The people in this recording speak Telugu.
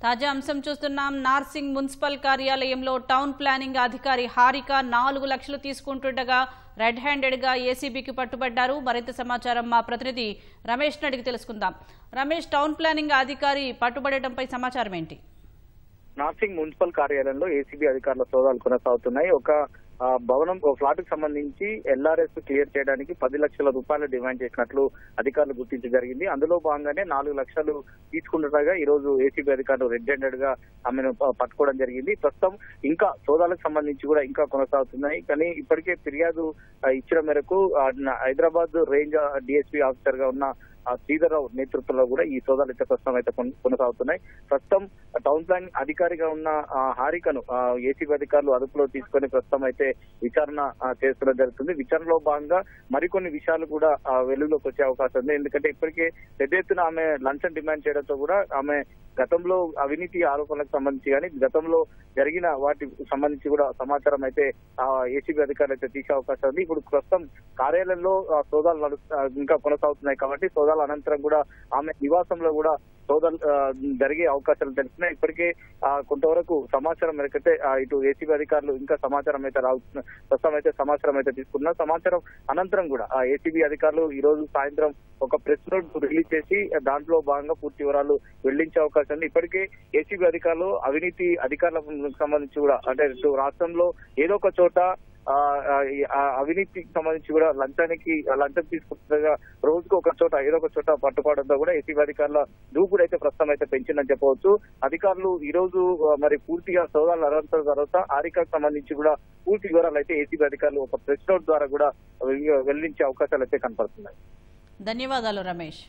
తాజా అంశం చూస్తున్నాం. నార్సింగ్ మున్సిపల్ కార్యాలయంలో టౌన్ ప్లానింగ్ అధికారి హారిక 4 లక్షలు తీసుకుంటుండగా రెడ్ హ్యాండెడ్ గా ఏసీబీకి పట్టుబడ్డారు. మరింత సమాచారం మా ప్రతినిధి రమేష్ అడిగి తెలుసుకుందాం. రమేష్, టౌన్ ప్లానింగ్ అధికారి పట్టుబడటంపై సమాచారం ఏంటి? నార్సింగ్ మున్సిపల్ కార్యాలయంలో ఏసీబీ అధికారుల సోదాలు కొనసాగుతున్నాయి. ఒక భవనం ఫ్లాట్ కు సంబంధించి ఎల్ఆర్ఎస్ క్లియర్ చేయడానికి 10 లక్షల రూపాయలు డిమాండ్ చేసినట్లు అధికారులు గుర్తించడం జరిగింది. అందులో భాగంగానే 4 లక్షలు తీసుకుంటుండగా ఈ రోజు ఏసీబీ అధికారులు రెడ్ హ్యాండెడ్ గా ఆమెను పట్టుకోవడం జరిగింది. ప్రస్తుతం ఇంకా సోదాలకు సంబంధించి కూడా ఇంకా కొనసాగుతున్నాయి. కానీ ఇప్పటికే ఫిర్యాదు ఇచ్చిన మేరకు హైదరాబాద్ రేంజ్ డిఎస్పీ ఆఫీసర్ గా ఉన్న శ్రీధర్రావు నేతృత్వంలో కూడా ఈ సోదాలు అయితే ప్రస్తుతం అయితే కొనసాగుతున్నాయి. ప్రస్తుతం టౌన్ ప్లానింగ్ అధికారిగా ఉన్న హారికను ఏసీబీ అధికారులు అదుపులో తీసుకొని ప్రస్తుతం అయితే విచారణ చేస్తడం జరుగుతుంది. విచారణలో భాగంగా మరికొన్ని విషయాలు కూడా వెలుగులోకి వచ్చే అవకాశం ఉంది. ఎందుకంటే ఇప్పటికే పెద్ద ఎత్తున ఆమె లంచం డిమాండ్ చేయడంతో కూడా ఆమె గతంలో అవినీతి ఆరోపణలకు సంబంధించి కానీ గతంలో జరిగిన వాటికి సంబంధించి కూడా సమాచారం అయితే ఏసీబీ అధికారులు అయితే తీసే అవకాశం ఉంది. ఇప్పుడు ప్రస్తుతం కార్యాలయంలో సోదాలు ఇంకా కొనసాగుతున్నాయి కాబట్టి సోదాల అనంతరం కూడా ఆమె నివాసంలో కూడా సోదాలు జరిగే అవకాశాలు తెలుస్తున్నాయి. ఇప్పటికే కొంతవరకు సమాచారం మేరకైతే ఇటు ఏసీబీ అధికారులు ఇంకా సమాచారం అయితే ప్రస్తుతం అయితే సమాచారం అయితే తీసుకున్నారు. సమాచారం అనంతరం కూడా ఏసీబీ అధికారులు ఈ రోజు సాయంత్రం ఒక ప్రెస్ నోట్ రిలీజ్ చేసి దాంట్లో భాగంగా పూర్తి వివరాలు వెల్లడించే అవకాశం ఉంది. ఇప్పటికే ఏసీబీ అధికారులు అవినీతి అధికారులకు సంబంధించి కూడా అంటే ఇటు రాష్ట్రంలో ఏదో ఒక చోట అవినీతికి సంబంధించి కూడా లంచం తీసుకుంటుండగా రోజుకు ఒక చోట ఏదో ఒక చోట పట్టుకోవడంతో కూడా ఏసీబీ అధికారుల దూకుడు అయితే ప్రస్తుతం అయితే పెంచిందని చెప్పవచ్చు. అధికారులు ఈ రోజు మరి పూర్తిగా సోదాలు అనంతరం తర్వాత హారికకు సంబంధించి కూడా పూర్తి వివరాలు అయితే ఏసీబీ అధికారులు ఒక ప్రెస్ నోట్ ద్వారా కూడా వెల్లడించే అవకాశాలు అయితే కనపడుతున్నాయి. ధన్యవాదాలు రమేష్.